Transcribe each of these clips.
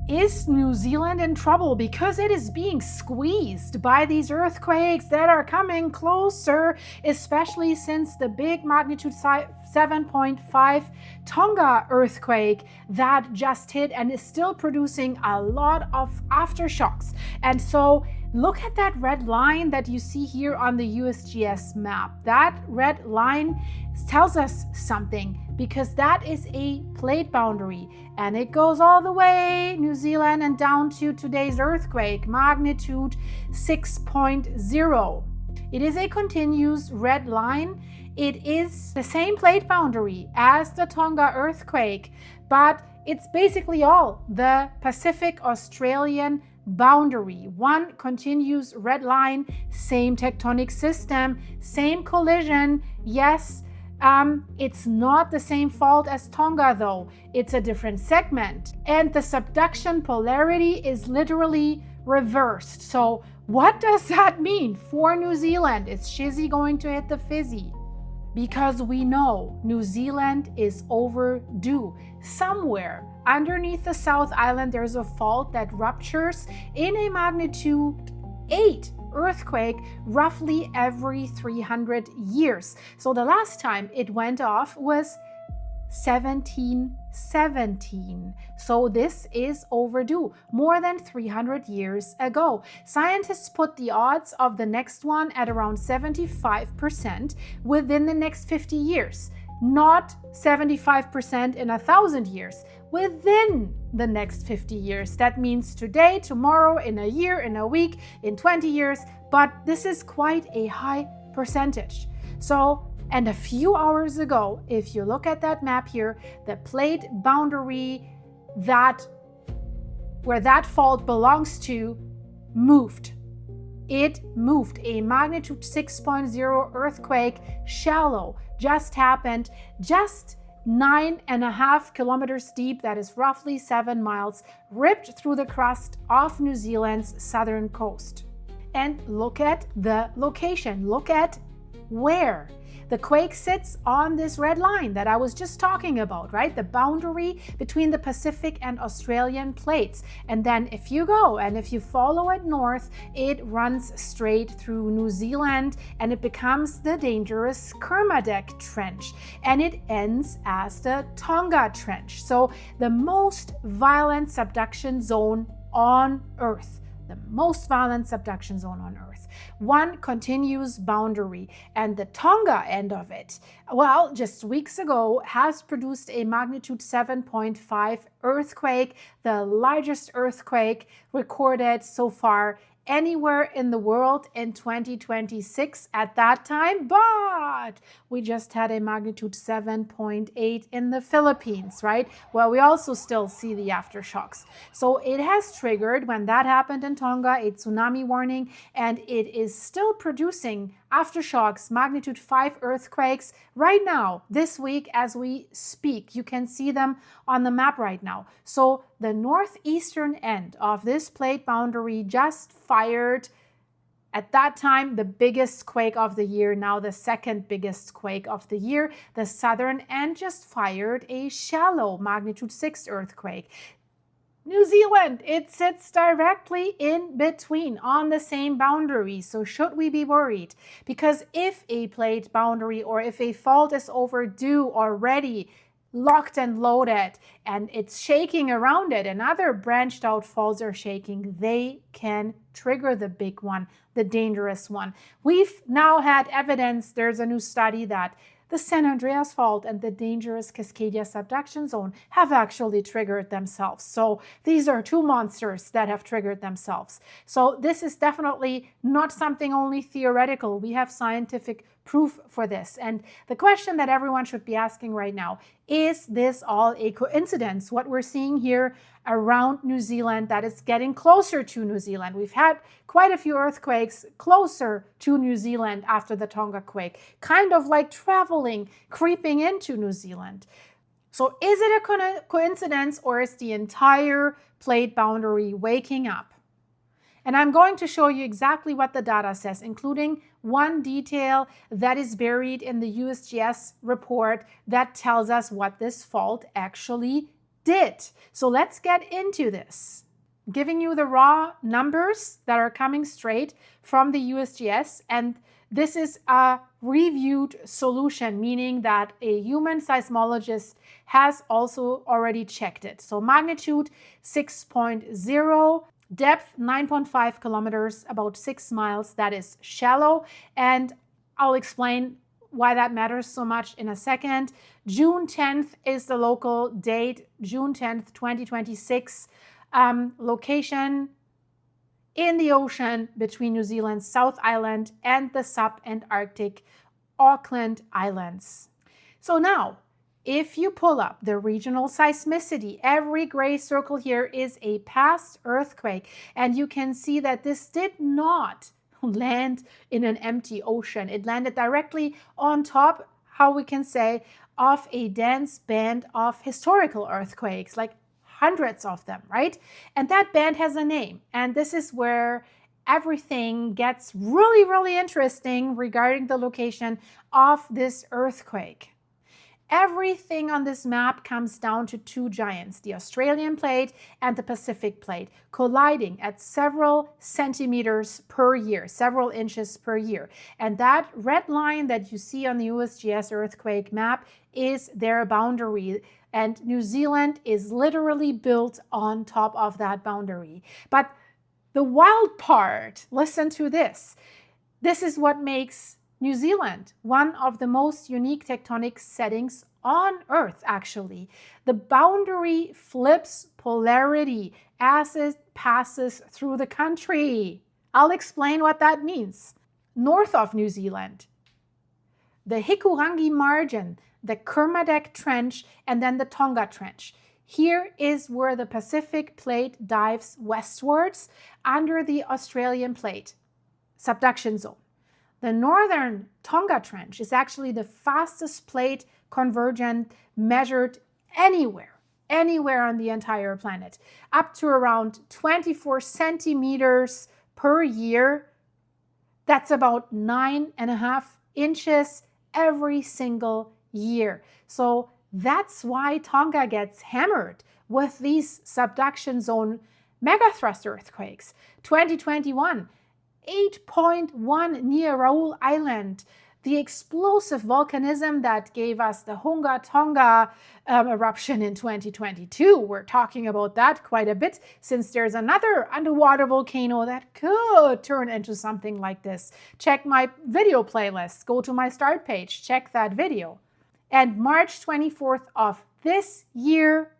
Is New Zealand in trouble because it is being squeezed by these earthquakes that are coming closer, especially since the big magnitude 7.5 Tonga earthquake that just hit and is still producing a lot of aftershocks? And so look at that red line that you see here on the USGS map. That red line tells us something, because that is a plate boundary and it goes all the way New Zealand and down to today's earthquake, magnitude 6.0. It is a continuous red line. It is the same plate boundary as the Tonga earthquake, but it's basically all the Pacific Australian boundary. One continuous red line, same tectonic system, same collision. Yes, it's not the same fault as Tonga though. It's a different segment. And the subduction polarity is literally reversed. So what does that mean for New Zealand? Is Shizzy going to hit the fizzy? Because we know New Zealand is overdue. Somewhere underneath the South Island, there's a fault that ruptures in a magnitude 8 earthquake roughly every 300 years. So the last time it went off was 1717. So this is overdue, more than 300 years ago. Scientists put the odds of the next one at around 75% within the next 50 years. Not 75% in 1,000 years, within the next 50 years. That means today, tomorrow, in a year, in a week, in 20 years, but this is quite a high percentage. So, and a few hours ago, if you look at that map here, the plate boundary where that fault belongs to moved. It moved. A magnitude 6.0 earthquake, shallow, just happened, just 9.5 kilometers deep, that is roughly 7 miles, ripped through the crust of New Zealand's southern coast. And look at the location. Look at where the quake sits on this red line that I was just talking about, right? The boundary between the Pacific and Australian plates. And then if you go and if you follow it north, it runs straight through New Zealand and it becomes the dangerous Kermadec Trench. And it ends as the Tonga Trench. So the most violent subduction zone on Earth. The most violent subduction zone on Earth. One continuous boundary, and the Tonga end of it, well, just weeks ago has produced a magnitude 7.5 earthquake, the largest earthquake recorded so far anywhere in the world in 2026 at that time, but we just had a magnitude 7.8 in the Philippines, right? Well, we also still see the aftershocks. So it has triggered, when that happened in Tonga, a tsunami warning, and it is still producing aftershocks, magnitude 5 earthquakes right now, this week as we speak. You can see them on the map right now. So the northeastern end of this plate boundary just fired, at that time, the biggest quake of the year, now the second biggest quake of the year. The southern end just fired a shallow magnitude 6 earthquake. New Zealand, it sits directly in between on the same boundary. So should we be worried? Because if a plate boundary or if a fault is overdue already, locked and loaded, and it's shaking around it and other branched out faults are shaking, they can trigger the big one, the dangerous one. We've now had evidence, there's a new study that the San Andreas Fault and the dangerous Cascadia subduction zone have actually triggered themselves. So these are two monsters that have triggered themselves. So this is definitely not something only theoretical. We have scientific proof for this. And the question that everyone should be asking right now, is this all a coincidence? What we're seeing here around New Zealand, that is getting closer to New Zealand. We've had quite a few earthquakes closer to New Zealand after the Tonga quake, kind of like traveling, creeping into New Zealand. So is it a coincidence, or is the entire plate boundary waking up? And I'm going to show you exactly what the data says, including one detail that is buried in the USGS report that tells us what this fault actually did. So let's get into this. Giving you the raw numbers that are coming straight from the USGS, and this is a reviewed solution, meaning that a human seismologist has also already checked it. So magnitude 6.0, depth 9.5 kilometers, about 6 miles. That is shallow, and I'll explain why that matters so much in a second. June 10th is the local date, June 10th, 2026. Location in the ocean between New Zealand's South Island and the sub-Antarctic Auckland Islands. So now, if you pull up the regional seismicity, every gray circle here is a past earthquake, and you can see that this did not land in an empty ocean. It landed directly on top, how we can say, of a dense band of historical earthquakes, like hundreds of them, right? And that band has a name. And this is where everything gets really, really interesting regarding the location of this earthquake. Everything on this map comes down to two giants, the Australian plate and the Pacific plate, colliding at several centimeters per year, several inches per year. And that red line that you see on the USGS earthquake map is their boundary. And New Zealand is literally built on top of that boundary. But the wild part, listen to this. This is what makes New Zealand one of the most unique tectonic settings on Earth, actually. The boundary flips polarity as it passes through the country. I'll explain what that means. North of New Zealand, the Hikurangi margin, the Kermadec Trench, and then the Tonga Trench. Here is where the Pacific plate dives westwards under the Australian plate, subduction zone. The northern Tonga Trench is actually the fastest plate convergent measured anywhere on the entire planet, up to around 24 centimeters per year. That's about 9.5 inches every single year. So that's why Tonga gets hammered with these subduction zone megathrust earthquakes. 2021, 8.1 near Raoul Island, the explosive volcanism that gave us the Hunga Tonga eruption in 2022. We're talking about that quite a bit, since there's another underwater volcano that could turn into something like this. Check my video playlist, go to my start page, check that video. And March 24th of this year,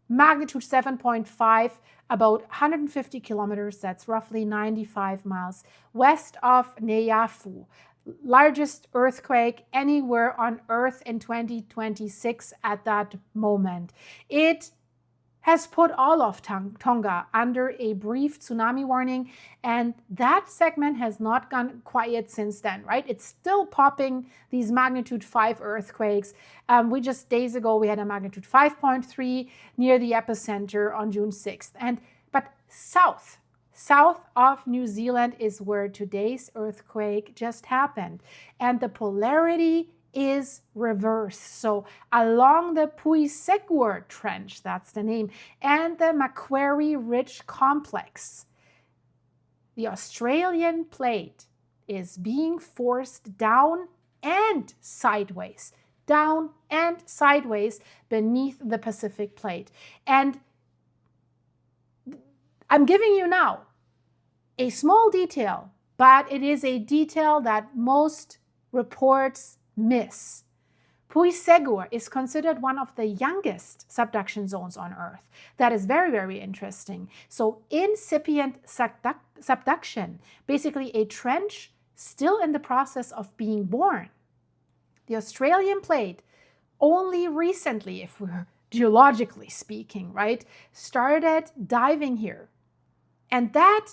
magnitude 7.5, about 150 kilometers, that's roughly 95 miles, west of Neiafu. Largest earthquake anywhere on Earth in 2026 at that moment. It has put all of Tonga under a brief tsunami warning, and that segment has not gone quiet since then, right? It's still popping these magnitude 5 earthquakes. We just days ago, we had a magnitude 5.3 near the epicenter on June 6th. But south of New Zealand is where today's earthquake just happened. And the polarity is reversed. So along the Puysegur Trench, that's the name, and the Macquarie Ridge Complex, the Australian plate is being forced down and sideways beneath the Pacific plate. And I'm giving you now a small detail, but it is a detail that most reports miss. Puysegur is considered one of the youngest subduction zones on Earth. That is very, very interesting. So incipient subduction, basically a trench still in the process of being born. The Australian plate only recently, if we're geologically speaking, right, started diving here. And that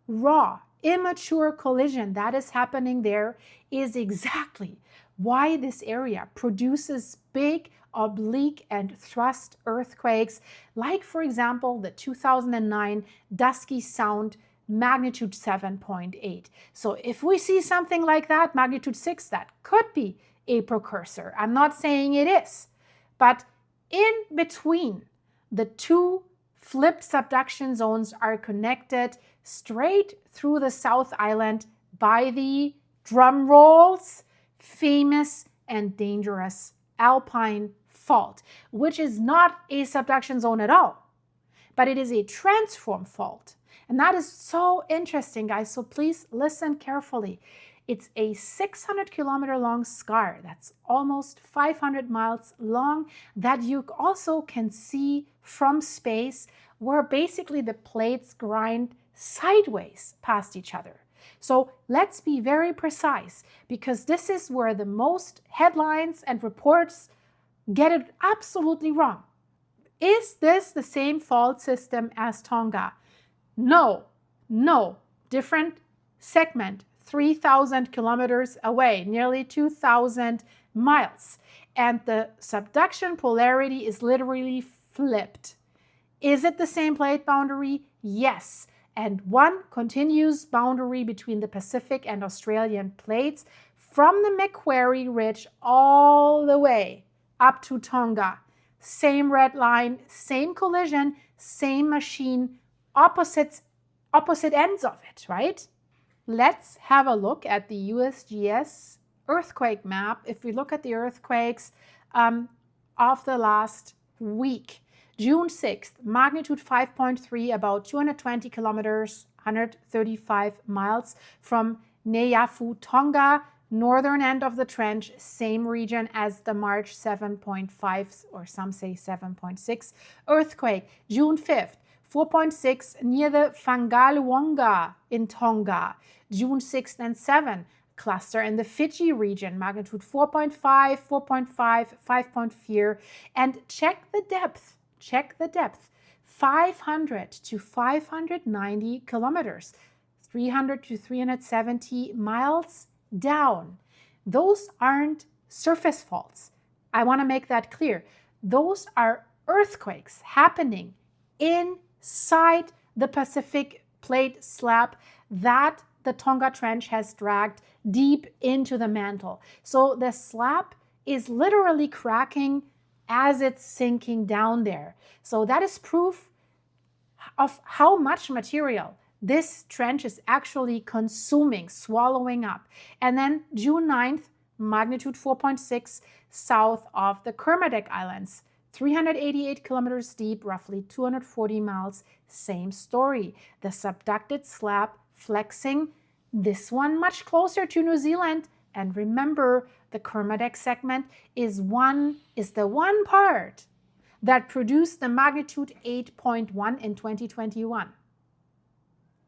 raw, immature collision that is happening there is exactly why this area produces big oblique and thrust earthquakes, like, for example, the 2009 Dusky Sound magnitude 7.8. So if we see something like that, magnitude 6, that could be a precursor. I'm not saying it is, but in between The two flipped subduction zones are connected straight through the South Island by the, drum rolls, famous and dangerous Alpine Fault, which is not a subduction zone at all, but it is a transform fault. And that is so interesting, guys, so please listen carefully. It's a 600-kilometer long scar that's almost 500 miles long that you also can see from space, where basically the plates grind sideways past each other. So let's be very precise, because this is where the most headlines and reports get it absolutely wrong. Is this the same fault system as Tonga? No, different segment, 3,000 kilometers away, nearly 2,000 miles. And the subduction polarity is literally flipped. Is it the same plate boundary? Yes. And one continuous boundary between the Pacific and Australian plates from the Macquarie Ridge all the way up to Tonga. Same red line, same collision, same machine, opposite ends of it, right? Let's have a look at the USGS earthquake map. If we look at the earthquakes of the last week, June 6th, magnitude 5.3, about 220 kilometers, 135 miles from Neiafu, Tonga, northern end of the trench, same region as the March 7.5, or some say 7.6 earthquake. June 5th, 4.6 near the Whangaluonga in Tonga. June 6th and 7th, cluster in the Fiji region, magnitude 4.5, 4.5, 5.4, and check the depth. 500 to 590 kilometers, 300 to 370 miles down. Those aren't surface faults. I want to make that clear. Those are earthquakes happening inside the Pacific plate slab that the Tonga Trench has dragged deep into the mantle. So the slab is literally cracking as it's sinking down there. So that is proof of how much material this trench is actually consuming, swallowing up. And then June 9th, magnitude 4.6 south of the Kermadec Islands, 388 kilometers deep, roughly 240 miles, same story. The subducted slab flexing, this one much closer to New Zealand. And remember, the Kermadec segment is the one part that produced the magnitude 8.1 in 2021.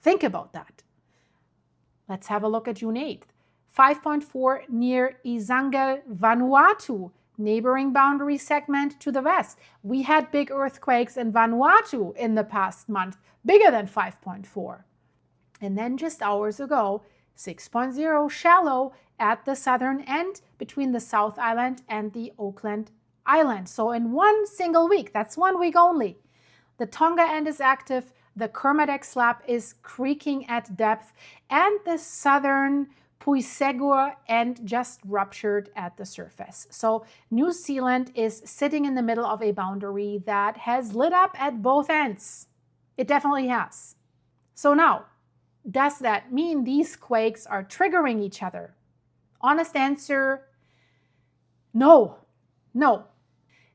Think about that. Let's have a look at June 8th. 5.4 near Izangel, Vanuatu, neighboring boundary segment to the west. We had big earthquakes in Vanuatu in the past month, bigger than 5.4. And then just hours ago, 6.0 shallow at the southern end between the South Island and the Auckland Islands. So in one single week, that's 1 week only, the Tonga end is active, the Kermadec slab is creaking at depth, and the southern Puysegur end just ruptured at the surface. So New Zealand is sitting in the middle of a boundary that has lit up at both ends. It definitely has. So now, does that mean these quakes are triggering each other? Honest answer, no.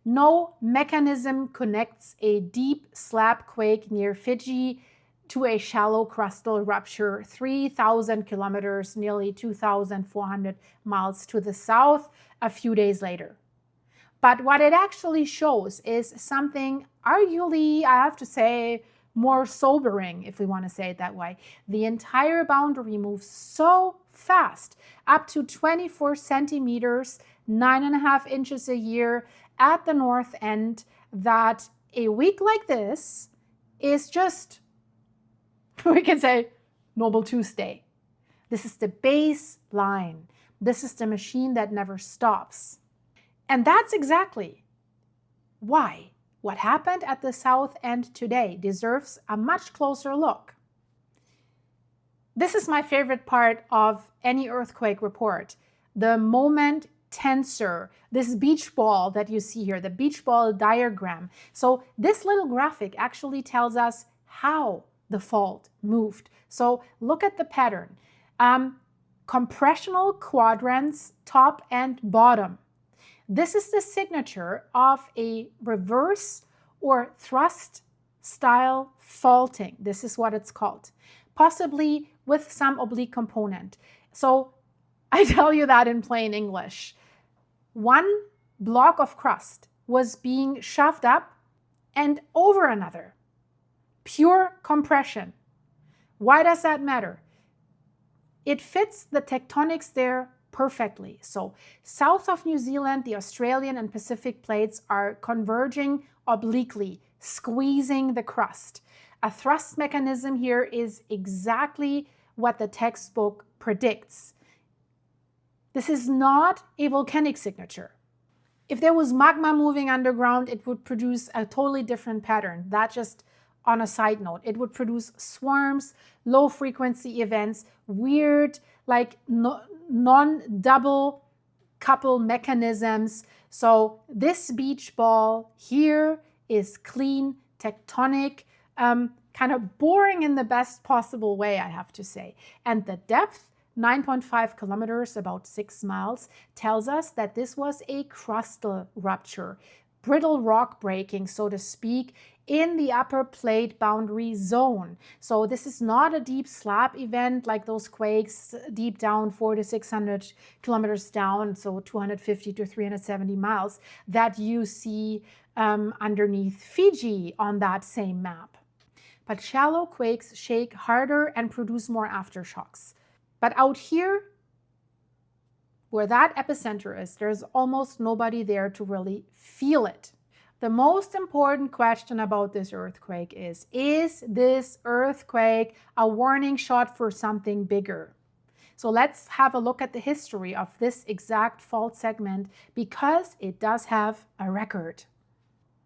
No mechanism connects a deep slab quake near Fiji to a shallow crustal rupture 3,000 kilometers, nearly 2,400 miles to the south a few days later. But what it actually shows is something arguably, I have to say, more sobering, if we want to say it that way. The entire boundary moves so fast, up to 24 centimeters, 9.5 inches a year at the north end, that a week like this is just, we can say, Noble Tuesday. This is the baseline. This is the machine that never stops. And that's exactly why what happened at the south end today deserves a much closer look. This is my favorite part of any earthquake report. The moment tensor, this beach ball that you see here, the beach ball diagram. So this little graphic actually tells us how the fault moved. So look at the pattern. Compressional quadrants, top and bottom. This is the signature of a reverse or thrust style faulting. This is what it's called, possibly with some oblique component. So I tell you that in plain English. One block of crust was being shoved up and over another. Pure compression. Why does that matter? It fits the tectonics there perfectly. So south of New Zealand, the Australian and Pacific plates are converging obliquely, squeezing the crust. A thrust mechanism here is exactly what the textbook predicts. This is not a volcanic signature. If there was magma moving underground, it would produce a totally different pattern. That just on a side note, it would produce swarms, low frequency events, weird, like non-double couple mechanisms. So this beach ball here is clean, tectonic, kind of boring in the best possible way, I have to say. And the depth, 9.5 kilometers, about 6 miles, tells us that this was a crustal rupture, brittle rock breaking, so to speak, in the upper plate boundary zone. So this is not a deep slab event like those quakes deep down 400 to 600 kilometers down, so 250 to 370 miles, that you see underneath Fiji on that same map. But shallow quakes shake harder and produce more aftershocks. But out here, where that epicenter is, there's almost nobody there to really feel it. The most important question about this earthquake is this earthquake a warning shot for something bigger? So let's have a look at the history of this exact fault segment, because it does have a record.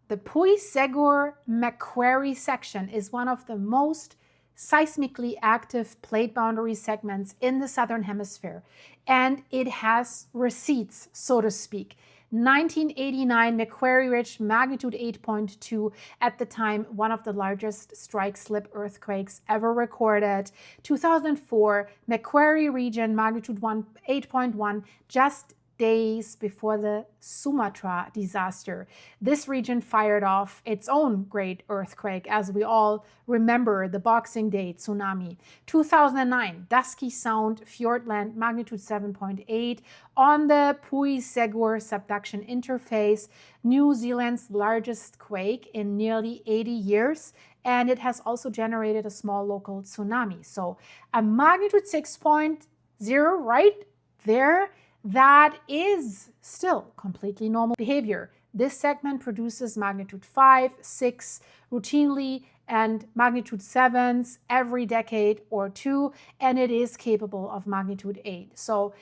The Puysegur Macquarie section is one of the most seismically active plate boundary segments in the Southern Hemisphere, and it has receipts, so to speak. 1989 Macquarie Ridge, magnitude 8.2, at the time one of the largest strike slip earthquakes ever recorded. 2004 Macquarie region, magnitude 8.1, just days before the Sumatra disaster. This region fired off its own great earthquake, as we all remember the Boxing Day tsunami. 2009, Dusky Sound, Fiordland, magnitude 7.8, on the Puysegur subduction interface, New Zealand's largest quake in nearly 80 years, and it has also generated a small local tsunami. So a magnitude 6.0 right there, that is still completely normal behavior. This segment produces magnitude 5, 6 routinely and magnitude 7s every decade or two, and it is capable of magnitude 8. So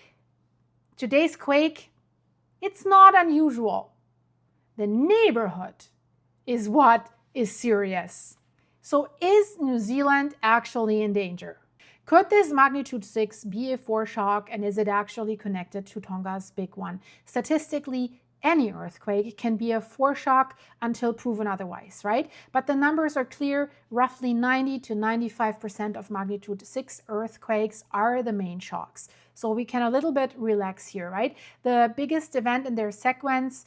today's quake, it's not unusual. The neighborhood is what is serious. So is New Zealand actually in danger? Could this magnitude 6 be a foreshock, and is it actually connected to Tonga's big one? Statistically, any earthquake can be a foreshock until proven otherwise, right? But the numbers are clear. Roughly 90 to 95% of magnitude 6 earthquakes are the main shocks. So we can a little bit relax here, right? The biggest event in their sequence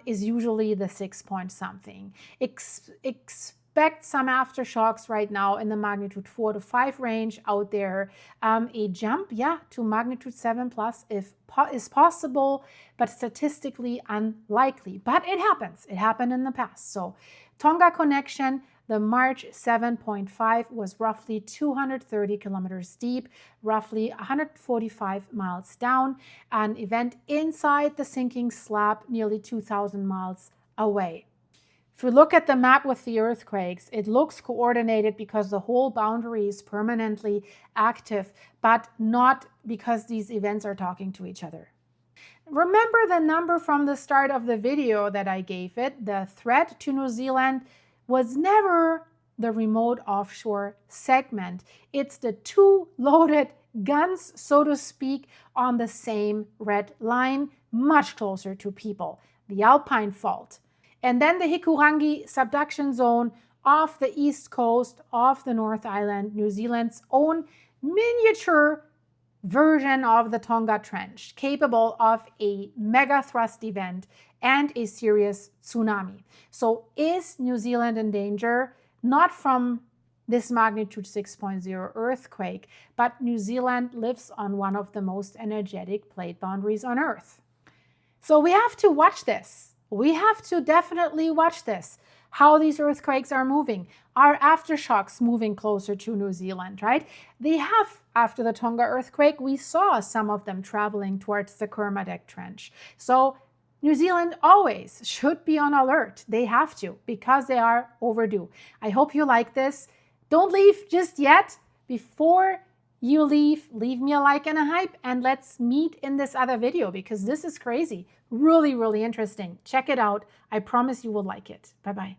is usually the 6 point something. Expect some aftershocks right now in the magnitude 4 to 5 range out there. A jump, to magnitude 7 plus is possible, but statistically unlikely. But it happens. It happened in the past. So Tonga connection, the March 7.5 was roughly 230 kilometers deep, roughly 145 miles down, an event inside the sinking slab nearly 2,000 miles away. If we look at the map with the earthquakes, it looks coordinated because the whole boundary is permanently active, but not because these events are talking to each other. Remember the number from the start of the video that I gave it. The threat to New Zealand was never the remote offshore segment. It's the two loaded guns, so to speak, on the same red line, much closer to people, the Alpine Fault. And then the Hikurangi subduction zone off the east coast of the North Island, New Zealand's own miniature version of the Tonga Trench, capable of a mega thrust event and a serious tsunami. So is New Zealand in danger? Not from this magnitude 6.0 earthquake, but New Zealand lives on one of the most energetic plate boundaries on Earth. So we have to watch this. We have to definitely watch this, how these earthquakes are moving. Are aftershocks moving closer to New Zealand, right? They have, after the Tonga earthquake, we saw some of them traveling towards the Kermadec Trench. So New Zealand always should be on alert. They have to, because they are overdue. I hope you like this. Don't leave just yet. Before you leave me a like and a hype, and let's meet in this other video, because this is crazy. Really, really interesting. Check it out. I promise you will like it. Bye-bye.